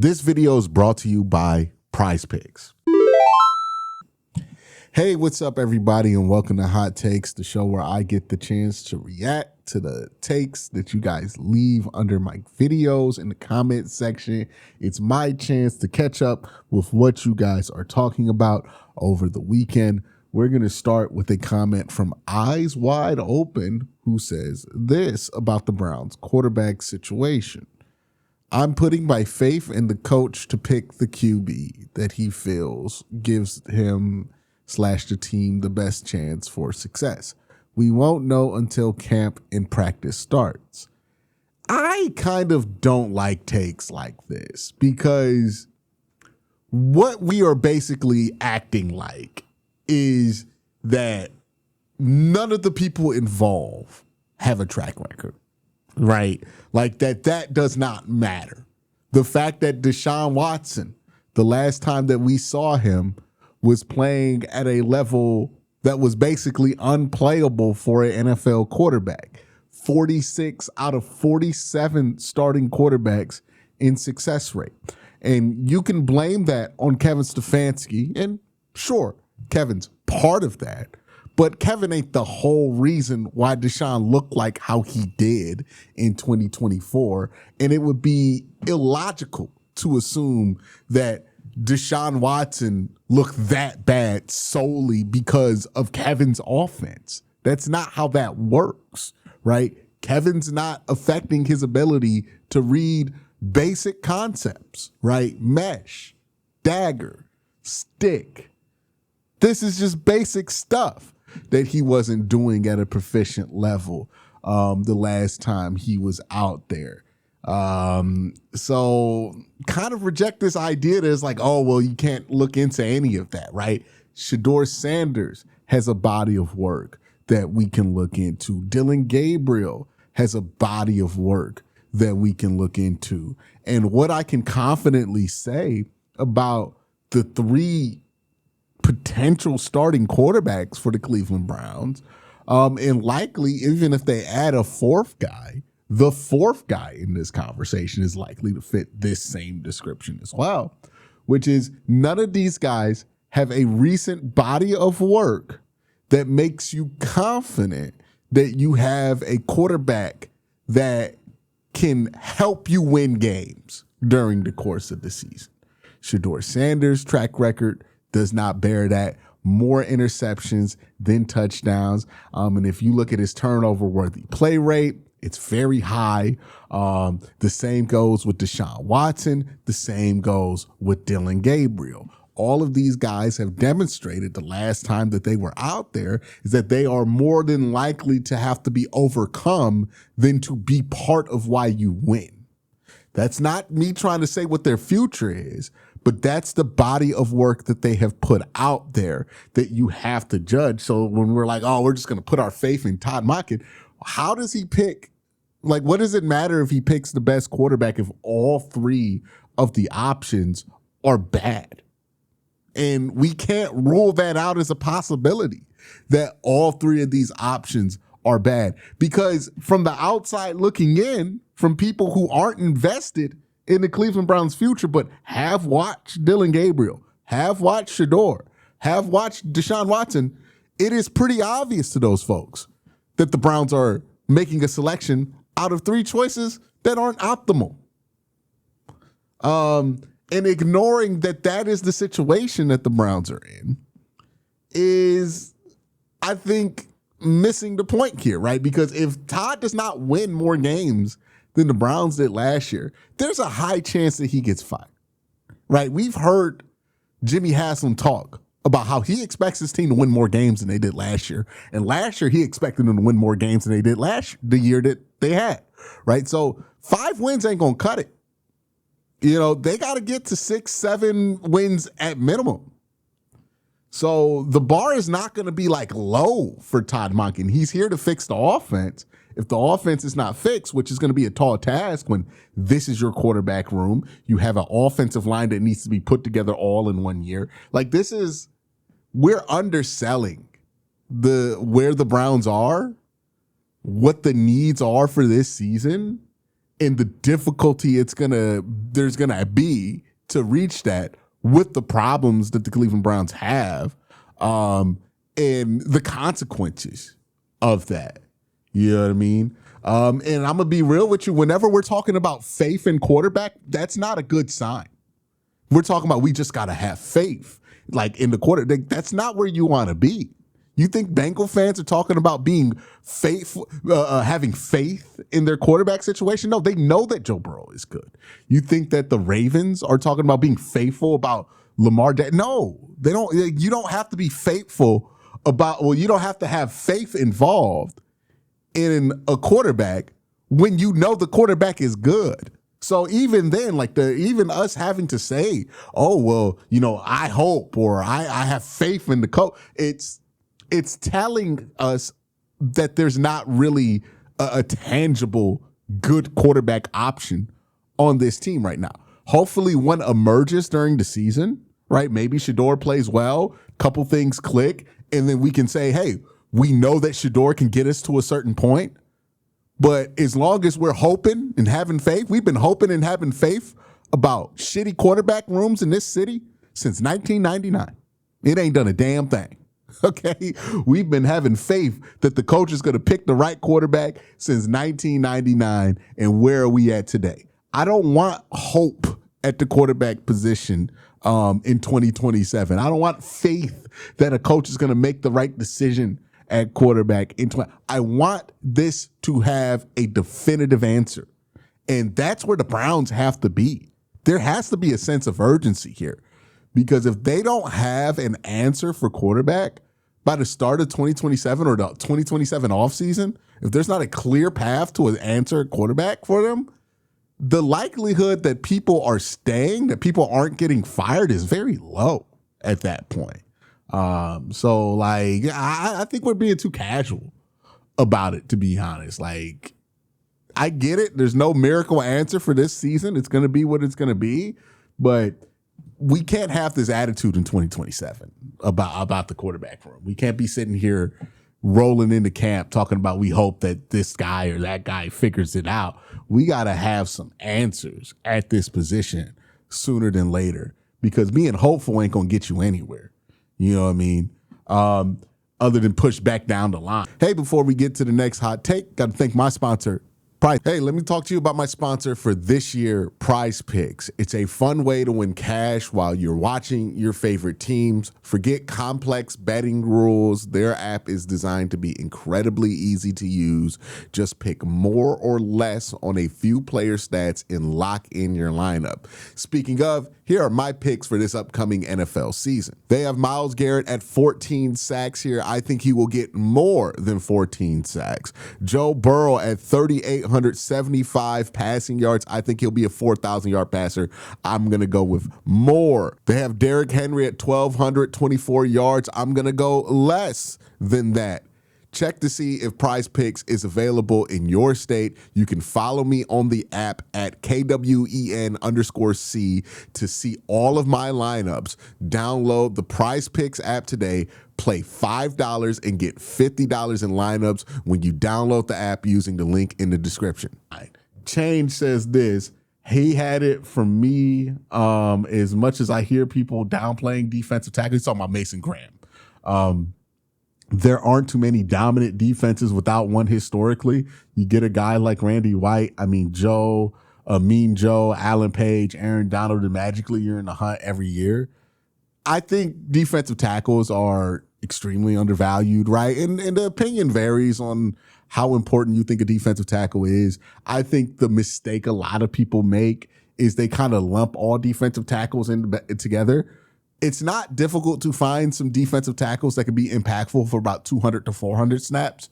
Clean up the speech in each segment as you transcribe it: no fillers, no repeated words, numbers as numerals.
This video is brought to you by PrizePicks. Hey, what's up, everybody, and welcome to Hot Takes, the show where I get the chance to react to the takes that you guys leave under my videos in the comment section. It's my chance to catch up with what you guys are talking about over the weekend. We're going to start with a comment from Eyes Wide Open, who says this about the Browns quarterback situation. I'm putting my faith in the coach to pick the QB that he feels gives him / the team the best chance for success. We won't know until camp and practice starts. I kind of don't like takes like this because what we are basically acting like is that none of the people involved have a track record. Right? Like that does not matter. The fact that Deshaun Watson, the last time that we saw him, was playing at a level that was basically unplayable for an NFL quarterback. 46 out of 47 starting quarterbacks in success rate. And you can blame that on Kevin Stefanski. And sure, Kevin's part of that. But Kevin ain't the whole reason why Deshaun looked like how he did in 2024. And it would be illogical to assume that Deshaun Watson looked that bad solely because of Kevin's offense. That's not how that works, right? Kevin's not affecting his ability to read basic concepts, right? Mesh, dagger, stick. This is just basic stuff that he wasn't doing at a proficient level the last time he was out there. So kind of reject this idea that it's like, oh, well, you can't look into any of that, right? Shedeur Sanders has a body of work that we can look into. Dillon Gabriel has a body of work that we can look into. And what I can confidently say about the three potential starting quarterbacks for the Cleveland Browns, and likely even if they add a fourth guy, the fourth guy in this conversation is likely to fit this same description as well, which is none of these guys have a recent body of work that makes you confident that you have a quarterback that can help you win games during the course of the season. Shedeur Sanders' track record does not bear that. More interceptions than touchdowns. And if you look at his turnover-worthy play rate, it's very high. The same goes with Deshaun Watson. The same goes with Dillon Gabriel. All of these guys have demonstrated the last time that they were out there is that they are more than likely to have to be overcome than to be part of why you win. That's not me trying to say what their future is, but that's the body of work that they have put out there that you have to judge. So when we're like, oh, we're just going to put our faith in Todd Monken, how does he pick? Like, what does it matter if he picks the best quarterback if all three of the options are bad? And we can't rule that out as a possibility that all three of these options are bad. Because from the outside looking in, from people who aren't invested in the Cleveland Browns future, but have watched Dillon Gabriel, have watched Shedeur, have watched Deshaun Watson, it is pretty obvious to those folks that the Browns are making a selection out of three choices that aren't optimal. And ignoring that is the situation that the Browns are in is, I think, missing the point here, right? Because if Todd does not win more games than the Browns did last year, there's a high chance that he gets fired, right? We've heard Jimmy Haslam talk about how he expects his team to win more games than they did last year. And last year, he expected them to win more games than they did the year that they had, right? So 5 wins ain't going to cut it. You know, they got to get to 6, 7 wins at minimum. So the bar is not going to be like low for Todd Monken. He's here to fix the offense. If the offense is not fixed, which is going to be a tall task when this is your quarterback room, you have an offensive line that needs to be put together all in 1 year. Like we're underselling where the Browns are, what the needs are for this season, and the difficulty there's gonna be to reach that with the problems that the Cleveland Browns have, and the consequences of that. You know what I mean? And I'm gonna be real with you. Whenever we're talking about faith in quarterback, that's not a good sign. We're talking about we just gotta have faith, like in the quarterback. That's not where you want to be. You think Bengal fans are talking about being faithful, having faith in their quarterback situation? No, they know that Joe Burrow is good. You think that the Ravens are talking about being faithful about Lamar? No, they don't. You don't have to be faithful about. Well, you don't have to have faith involved in a quarterback when you know the quarterback is good. So even then, like even us having to say, oh, well, I hope, or I have faith in the coach. It's telling us that there's not really a tangible good quarterback option on this team right now. Hopefully one emerges during the season, right? Maybe Shedeur plays well, couple things click, and then we can say, hey, we know that Shedeur can get us to a certain point. But as long as we're hoping and having faith, we've been hoping and having faith about shitty quarterback rooms in this city since 1999. It ain't done a damn thing. Okay, we've been having faith that the coach is going to pick the right quarterback since 1999. And where are we at today? I don't want hope at the quarterback position in 2027. I don't want faith that a coach is going to make the right decision at quarterback in 20. I want this to have a definitive answer. And that's where the Browns have to be. There has to be a sense of urgency here. Because if they don't have an answer for quarterback by the start of 2027 or the 2027 offseason, if there's not a clear path to an answer at quarterback for them, the likelihood that people are staying, that people aren't getting fired, is very low at that point. So like, I think we're being too casual about it, to be honest. Like, I get it. There's no miracle answer for this season. It's going to be what it's going to be, but we can't have this attitude in 2027 about the quarterback room. We can't be sitting here rolling into camp talking about we hope that this guy or that guy figures it out. We got to have some answers at this position sooner than later, because being hopeful ain't going to get you anywhere. You know what I mean? Other than push back down the line. Hey, before we get to the next hot take, got to thank my sponsor, Prize. Hey, let me talk to you about my sponsor for this year, PrizePicks. It's a fun way to win cash while you're watching your favorite teams. Forget complex betting rules. Their app is designed to be incredibly easy to use. Just pick more or less on a few player stats and lock in your lineup. Speaking of, here are my picks for this upcoming NFL season. They have Myles Garrett at 14 sacks here. I think he will get more than 14 sacks. Joe Burrow at 3,875 passing yards. I think he'll be a 4,000-yard passer. I'm going to go with more. They have Derrick Henry at 1,224 yards. I'm going to go less than that. Check to see if PrizePicks is available in your state. You can follow me on the app at KWEN_C to see all of my lineups. Download the PrizePicks app today. Play $5 and get $50 in lineups when you download the app using the link in the description. Change says this. He had it from me. As much as I hear people downplaying defensive tackle, he's talking about Mason Graham. There aren't too many dominant defenses without one historically. You get a guy like Randy White, Mean Joe, Alan Page, Aaron Donald, and magically you're in the hunt every year. I think defensive tackles are extremely undervalued, right? And the opinion varies on how important you think a defensive tackle is. I think the mistake a lot of people make is they kind of lump all defensive tackles together. It's not difficult to find some defensive tackles that can be impactful for about 200 to 400 snaps,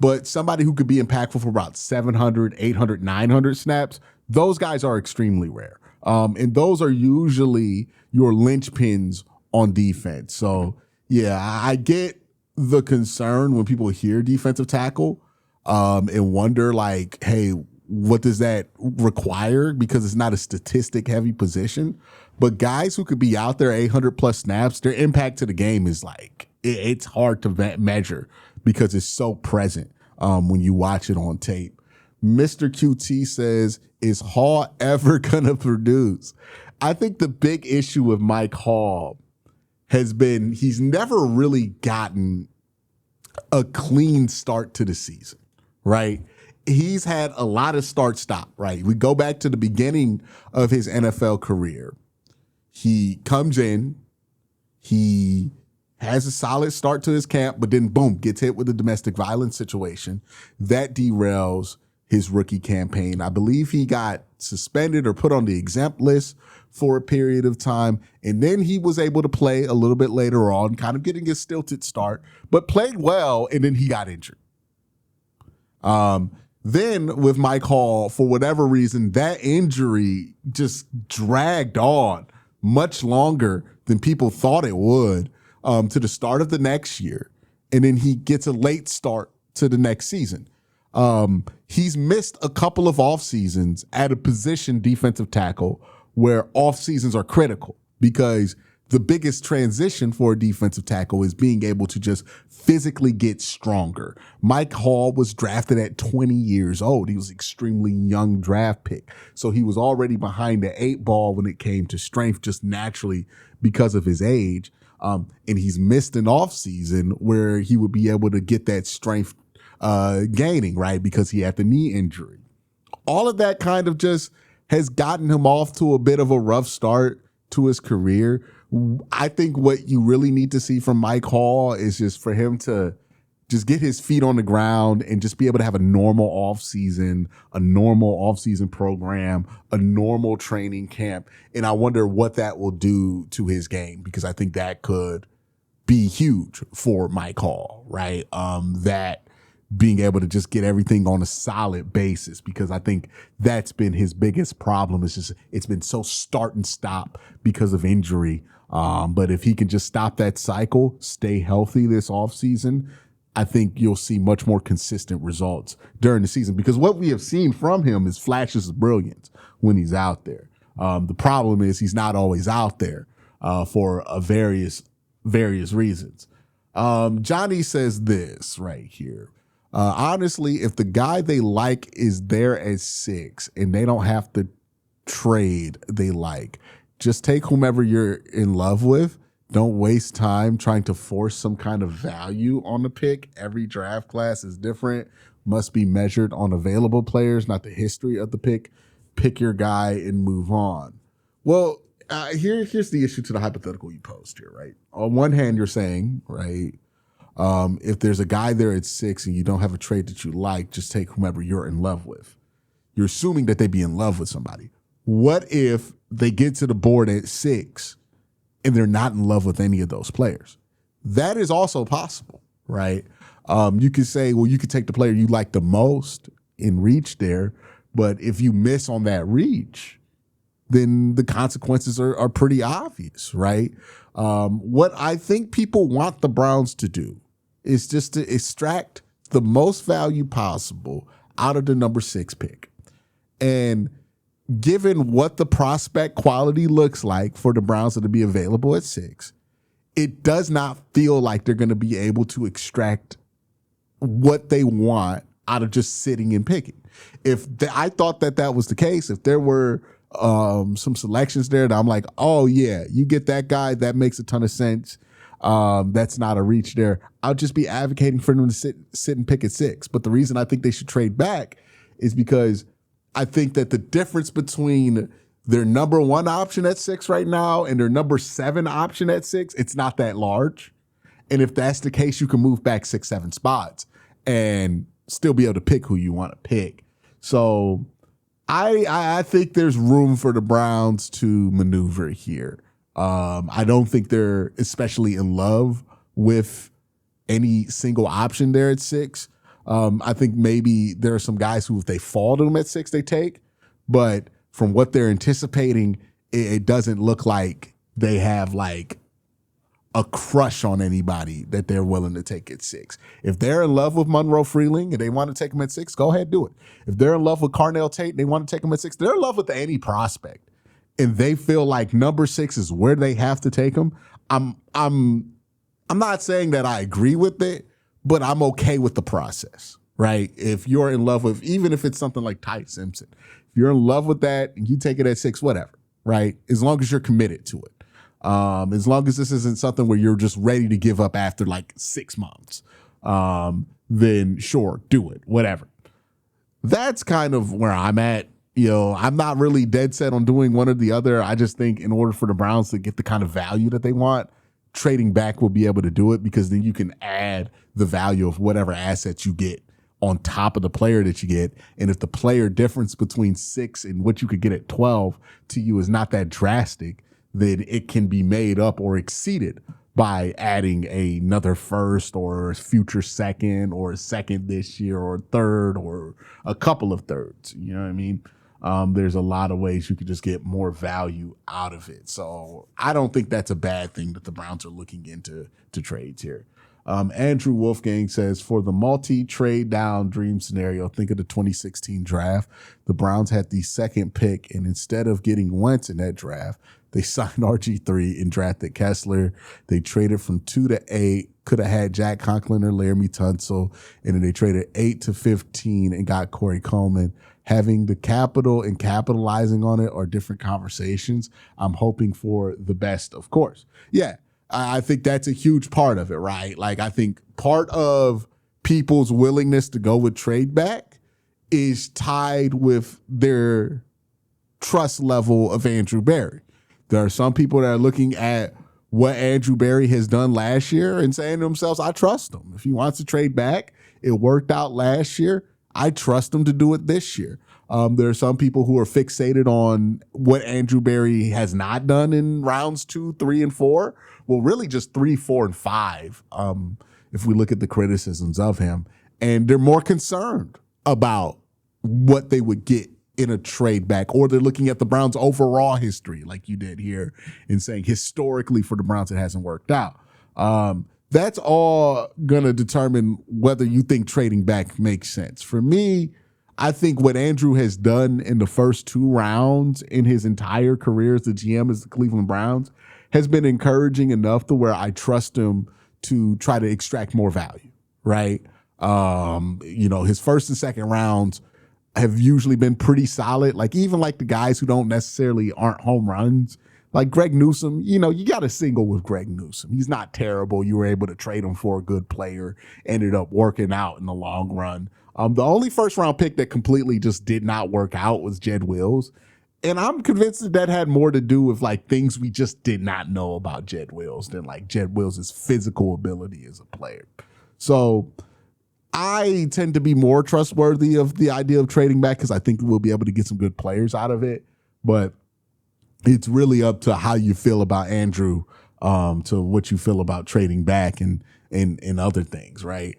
but somebody who could be impactful for about 700, 800, 900 snaps, those guys are extremely rare. And those are usually your linchpins on defense. So, yeah, I get the concern when people hear defensive tackle and wonder, like, hey, what does that require? Because it's not a statistic-heavy position. But guys who could be out there 800-plus snaps, their impact to the game is like, it's hard to measure because it's so present when you watch it on tape. Mr. QT says, is Hall ever going to produce? I think the big issue with Mike Hall has been he's never really gotten a clean start to the season, right? He's had a lot of start-stop, right? We go back to the beginning of his NFL career. He comes in, he has a solid start to his camp, but then boom, gets hit with a domestic violence situation. That derails his rookie campaign. I believe he got suspended or put on the exempt list for a period of time. And then he was able to play a little bit later on, kind of getting his stilted start, but played well, and then he got injured. Then with Mike Hall, for whatever reason, that injury just dragged on much longer than people thought it would to the start of the next year. And then he gets a late start to the next season. He's missed a couple of off seasons at a position defensive tackle where off seasons are critical, because the biggest transition for a defensive tackle is being able to just physically get stronger. Mike Hall was drafted at 20 years old. He was an extremely young draft pick. So he was already behind the 8 ball when it came to strength, just naturally because of his age. And he's missed an off season where he would be able to get that strength gaining, right? Because he had the knee injury. All of that kind of just has gotten him off to a bit of a rough start to his career. I think what you really need to see from Mike Hall is just for him to just get his feet on the ground and just be able to have a normal offseason, program, a normal training camp. And I wonder what that will do to his game, because I think that could be huge for Mike Hall, right? That being able to just get everything on a solid basis, because I think that's been his biggest problem. It's been so start and stop because of injury. But if he can just stop that cycle, stay healthy this offseason, I think you'll see much more consistent results during the season, because what we have seen from him is flashes of brilliance when he's out there. The problem is he's not always out there for various reasons. Johnny says this right here. Honestly, if the guy they like is there at 6 and they don't have to trade they like, just take whomever you're in love with. Don't waste time trying to force some kind of value on the pick. Every draft class is different, must be measured on available players, not the history of the pick. Pick your guy and move on. Well, here's the issue to the hypothetical you posed here, right? On one hand, you're saying, right, if there's a guy there at 6 and you don't have a trade that you like, just take whomever you're in love with. You're assuming that they be in love with somebody. What if they get to the board at 6 and they're not in love with any of those players? That is also possible, right? You could say, well, you could take the player you like the most and reach there, but if you miss on that reach, then the consequences are pretty obvious, right? What I think people want the Browns to do is just to extract the most value possible out of the number 6 pick. And given what the prospect quality looks like for the Browns to be available at 6, it does not feel like they're going to be able to extract what they want out of just sitting and picking. I thought that was the case, if there were some selections there that I'm like, oh yeah, you get that guy, that makes a ton of sense. That's not a reach there. I'll just be advocating for them to sit and pick at 6. But the reason I think they should trade back is because I think that the difference between their number 1 option at 6 right now and their number 7 option at 6, it's not that large. And if that's the case, you can move back 6, 7 spots and still be able to pick who you want to pick. So I think there's room for the Browns to maneuver here. I don't think they're especially in love with any single option there at 6. I think maybe there are some guys who, if they fall to them at 6, they take. But from what they're anticipating, it doesn't look like they have like a crush on anybody that they're willing to take at 6. If they're in love with Monroe Freeling and they want to take him at 6, go ahead, do it. If they're in love with Carnell Tate and they want to take him at 6, they're in love with any prospect, and they feel like number 6 is where they have to take him. I'm not saying that I agree with it, but I'm okay with the process, right? If you're in love with, even if it's something like Ty Simpson, if you're in love with that and you take it at 6, whatever, right? As long as you're committed to it. As long as this isn't something where you're just ready to give up after like 6 months, then sure, do it, whatever. That's kind of where I'm at. I'm not really dead set on doing one or the other. I just think in order for the Browns to get the kind of value that they want, trading back will be able to do it, because then you can add the value of whatever assets you get on top of the player that you get. And if the player difference between 6 and what you could get at 12 to you is not that drastic, then it can be made up or exceeded by adding another first or a future second or a second this year or a third or a couple of thirds. You know what I mean? There's a lot of ways you could just get more value out of it. So I don't think that's a bad thing that the Browns are looking into trades here. Andrew Wolfgang says, for the multi-trade down dream scenario, think of the 2016 draft. The Browns had the second pick, and instead of getting Wentz in that draft, they signed RG3 and drafted Kessler. They traded from 2 to 8, could have had Jack Conklin or Laramie Tunsil, and then they traded 8 to 15 and got Corey Coleman. Having the capital and capitalizing on it are different conversations. I'm hoping for the best, of course. Yeah, I think that's a huge part of it, right? Like, I think part of people's willingness to go with trade back is tied with their trust level of Andrew Berry. There are some people that are looking at what Andrew Berry has done last year and saying to themselves, I trust him. If he wants to trade back, it worked out last year, I trust him to do it this year. There are some people who are fixated on what Andrew Berry has not done in rounds 2, 3, and 4. Well, really just 3, 4, and 5, if we look at the criticisms of him. And they're more concerned about what they would get in a trade back, or they're looking at the Browns' overall history, like you did here, and saying historically for the Browns it hasn't worked out. That's all going to determine whether you think trading back makes sense. For me, I think what Andrew has done in the first 2 rounds in his entire career as the GM as the Cleveland Browns has been encouraging enough to where I trust him to try to extract more value, right? His first and second rounds have usually been pretty solid. Like, even like the guys who don't necessarily aren't home runs, like Greg Newsome, you got a single with Greg Newsome. He's not terrible. You were able to trade him for a good player, ended up working out in the long run. The only first round pick that completely just did not work out was Jed Wills. And I'm convinced that had more to do with like things we just did not know about Jed Wills than like Jed Wills' physical ability as a player. So I tend to be more trustworthy of the idea of trading back because I think we'll be able to get some good players out of it. But it's really up to how you feel about Andrew, to what you feel about trading back and other things, right?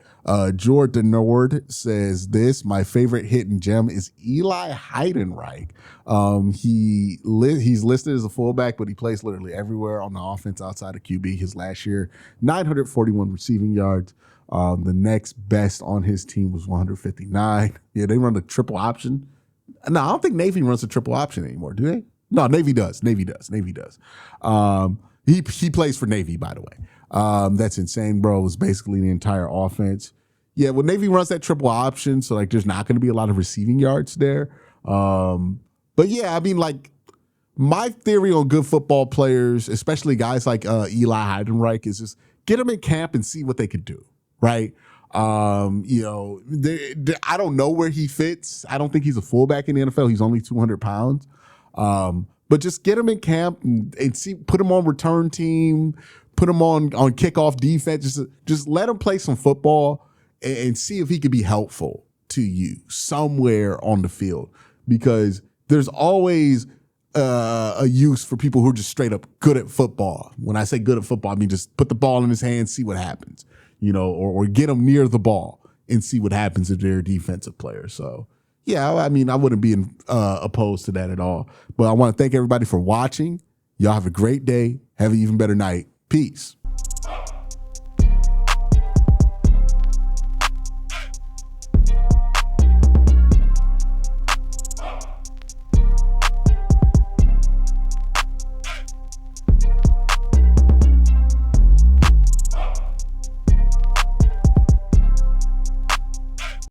Jordan Nord says this: my favorite hidden gem is Eli Heidenreich. He's listed as a fullback, but he plays literally everywhere on the offense outside of QB. His last year, 941 receiving yards. The next best on his team was 159. Yeah, they run the triple option. No, I don't think Navy runs the triple option anymore, do they? No, Navy does. Navy does. He plays for Navy, by the way. That's insane, bro. It was basically the entire offense. Yeah, well, Navy runs that triple option, so like there's not going to be a lot of receiving yards there. But yeah, I mean, like, my theory on good football players, especially guys like Eli Heidenreich, is just get them in camp and see what they could do, right? I don't know where he fits. I don't think he's a fullback in the NFL. He's only 200 pounds. But just get him in camp and see, put him on return team, put him on kickoff defense. Just let him play some football and see if he could be helpful to you somewhere on the field, because there's always a use for people who are just straight up good at football. When I say good at football, I mean just put the ball in his hands, see what happens, or get him near the ball and see what happens if they're a defensive player. So yeah, I mean, I wouldn't be opposed to that at all. But I want to thank everybody for watching. Y'all have a great day. Have an even better night. Peace.